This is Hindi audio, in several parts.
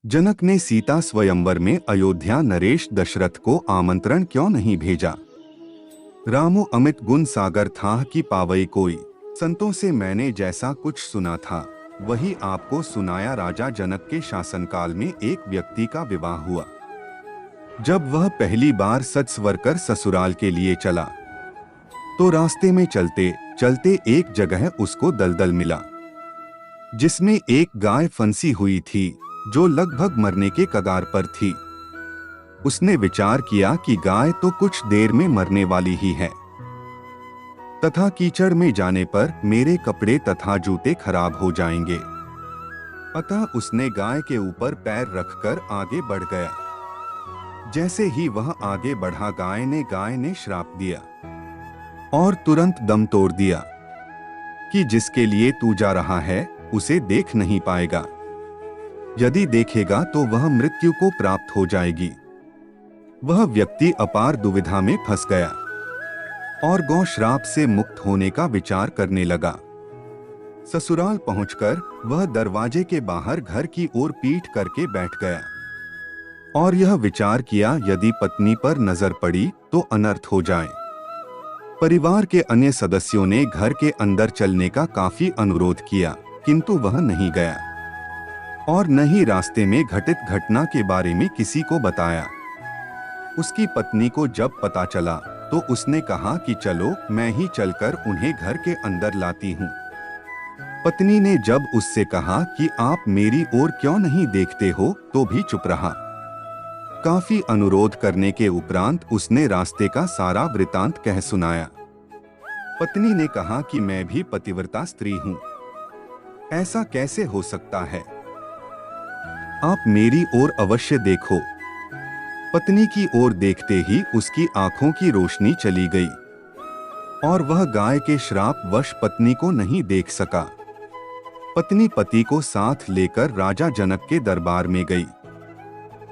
जनक ने सीता स्वयंवर में अयोध्या नरेश दशरथ को आमंत्रण क्यों नहीं भेजा। रामो अमित गुण सागर था कि पावई कोई, संतों से मैंने जैसा कुछ सुना था वही आपको सुनाया। राजा जनक के शासनकाल में एक व्यक्ति का विवाह हुआ। जब वह पहली बार सज संवर कर ससुराल के लिए चला तो रास्ते में चलते चलते एक जगह उसको दलदल मिला जिसमें एक गाय फंसी हुई थी जो लगभग मरने के कगार पर थी। उसने विचार किया कि गाय तो कुछ देर में मरने वाली ही है तथा कीचड़ में जाने पर मेरे कपड़े तथा जूते खराब हो जाएंगे। अतः उसने गाय के ऊपर पैर रखकर आगे बढ़ गया। जैसे ही वह आगे बढ़ा गाय ने श्राप दिया और तुरंत दम तोड़ दिया कि जिसके लिए तू जा रहा है उसे देख नहीं पाएगा, यदि देखेगा तो वह मृत्यु को प्राप्त हो जाएगी। वह व्यक्ति अपार दुविधा में फंस गया और गौ श्राप से मुक्त होने का विचार करने लगा। ससुराल पहुंचकर वह दरवाजे के बाहर घर की ओर पीठ करके बैठ गया और यह विचार किया यदि पत्नी पर नजर पड़ी तो अनर्थ हो जाए। परिवार के अन्य सदस्यों ने घर के अंदर चलने का काफी अनुरोध किया किंतु वह नहीं गया और न ही रास्ते में घटित घटना के बारे में किसी को बताया। उसकी पत्नी को जब पता चला तो उसने कहा कि चलो मैं ही चलकर उन्हें घर के अंदर लाती हूँ। पत्नी ने जब उससे कहा कि आप मेरी ओर क्यों नहीं देखते हो तो भी चुप रहा। काफी अनुरोध करने के उपरांत उसने रास्ते का सारा वृतांत कह सुनाया। पत्नी ने कहा कि मैं भी पतिव्रता स्त्री हूँ, ऐसा कैसे हो सकता है, आप मेरी ओर अवश्य देखो। पत्नी की ओर देखते ही उसकी आंखों की रोशनी चली गई और वह गाय के श्राप वश पत्नी को नहीं देख सका। पत्नी पति को साथ लेकर राजा जनक के दरबार में गई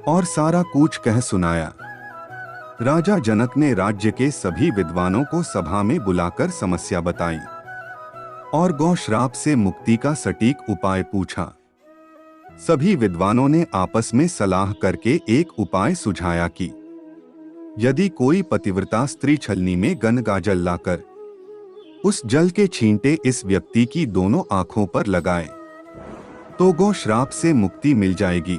और सारा कूच कह सुनाया। राजा जनक ने राज्य के सभी विद्वानों को सभा में बुलाकर समस्या बताई और गौ श्राप से मुक्ति का सटीक उपाय पूछा। सभी विद्वानों ने आपस में सलाह करके एक उपाय सुझाया कि यदि कोई पतिव्रता स्त्री छलनी में गंगाजल लाकर उस जल के छींटे इस व्यक्ति की दोनों आंखों पर लगाए तो गौ श्राप से मुक्ति मिल जाएगी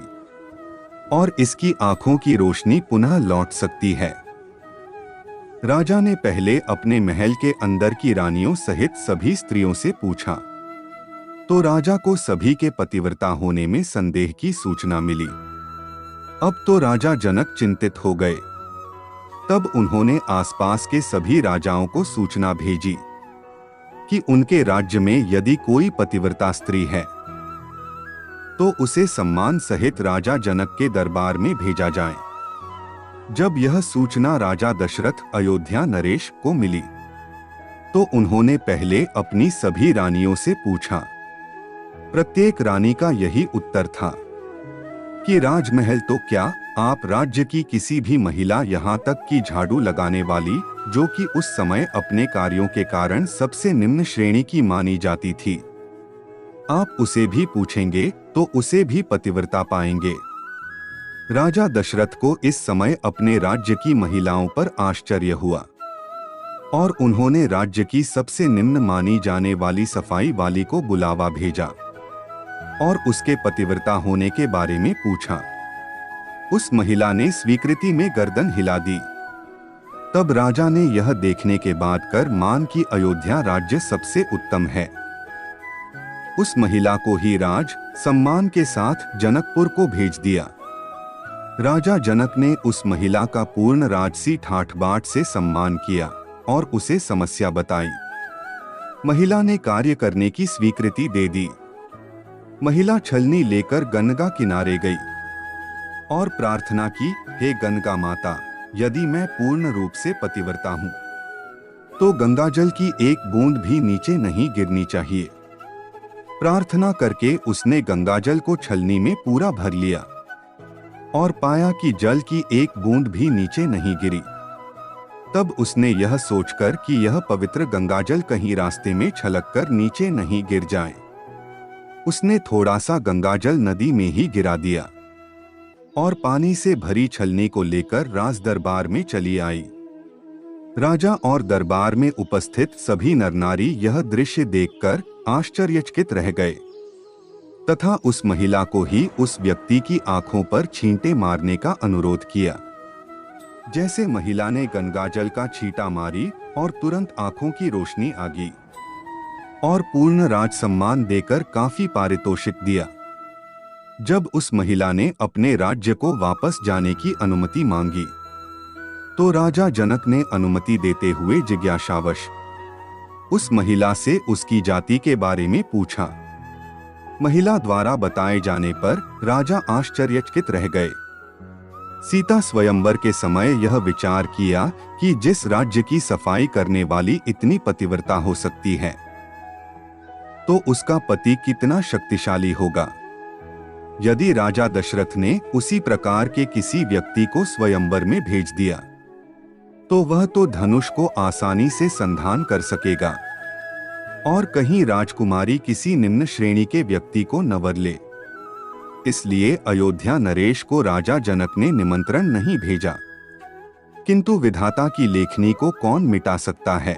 और इसकी आंखों की रोशनी पुनः लौट सकती है। राजा ने पहले अपने महल के अंदर की रानियों सहित सभी स्त्रियों से पूछा तो राजा को सभी के पतिव्रता होने में संदेह की सूचना मिली। अब तो राजा जनक चिंतित हो गए। तब उन्होंने आसपास के सभी राजाओं को सूचना भेजी कि उनके राज्य में यदि कोई पतिव्रता स्त्री है तो उसे सम्मान सहित राजा जनक के दरबार में भेजा जाए। जब यह सूचना राजा दशरथ अयोध्या नरेश को मिली तो उन्होंने पहले अपनी सभी रानियों से पूछा। प्रत्येक रानी का यही उत्तर था कि राजमहल तो क्या, आप राज्य की किसी भी महिला, यहाँ तक कि झाड़ू लगाने वाली जो कि उस समय अपने कार्यों के कारण सबसे निम्न श्रेणी की मानी जाती थी, आप उसे भी पूछेंगे तो उसे भी पतिव्रता पाएंगे। राजा दशरथ को इस समय अपने राज्य की महिलाओं पर आश्चर्य हुआ और उन्होंने राज्य की सबसे निम्न मानी जाने वाली सफाई वाली को बुलावा भेजा और उसके पतिव्रता होने के बारे में पूछा। उस महिला ने स्वीकृति में गर्दन हिला दी। तब राजा ने यह देखने के बाद कर मान कि अयोध्या राज्य सबसे उत्तम है। उस महिला को ही राज सम्मान के साथ जनकपुर को भेज दिया। राजा जनक ने उस महिला का पूर्ण राजसी ठाठ बाट से सम्मान किया और उसे समस्या बताई। महिला ने कार्य करने की स्वीकृति दे दी। महिला छलनी लेकर गंगा किनारे गई और प्रार्थना की, हे गंगा माता, यदि मैं पूर्ण रूप से पतिव्रता हूँ तो गंगाजल की एक बूंद भी नीचे नहीं गिरनी चाहिए। प्रार्थना करके उसने गंगाजल को छलनी में पूरा भर लिया और पाया कि जल की एक बूंद भी नीचे नहीं गिरी। तब उसने यह सोचकर कि यह पवित्र गंगाजल कहीं रास्ते में छलककर नीचे नहीं गिर जाए, उसने थोड़ा सा गंगाजल नदी में ही गिरा दिया और पानी से भरी छलनी को लेकर राज दरबार में चली आई। राजा और दरबार में उपस्थित सभी नरनारी यह दृश्य देखकर आश्चर्यचकित रह गए तथा उस महिला को ही उस व्यक्ति की आंखों पर छींटे मारने का अनुरोध किया। जैसे महिला ने गंगाजल का छींटा मारी और तुरंत आंखों की रोशनी आ गई और पूर्ण राज सम्मान देकर काफी पारितोषिक दिया। जब उस महिला ने अपने राज्य को वापस जाने की अनुमति मांगी तो राजा जनक ने अनुमति देते हुए जिज्ञासावश उस महिला से उसकी जाति के बारे में पूछा। महिला द्वारा बताए जाने पर राजा आश्चर्यचकित रह गए। सीता स्वयंवर के समय यह विचार किया कि जिस राज्य की सफाई करने वाली इतनी पतिव्रता हो सकती है तो उसका पति कितना शक्तिशाली होगा। यदि राजा दशरथ ने उसी प्रकार के किसी व्यक्ति को स्वयंवर में भेज दिया तो वह तो धनुष को आसानी से संधान कर सकेगा और कहीं राजकुमारी किसी निम्न श्रेणी के व्यक्ति को न वर ले। इसलिए अयोध्या नरेश को राजा जनक ने निमंत्रण नहीं भेजा। किंतु विधाता की लेखनी को कौन मिटा सकता है।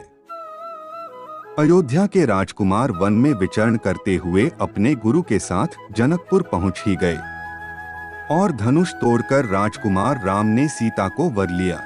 अयोध्या के राजकुमार वन में विचरण करते हुए अपने गुरु के साथ जनकपुर पहुंच ही गए और धनुष तोड़कर राजकुमार राम ने सीता को वर लिया।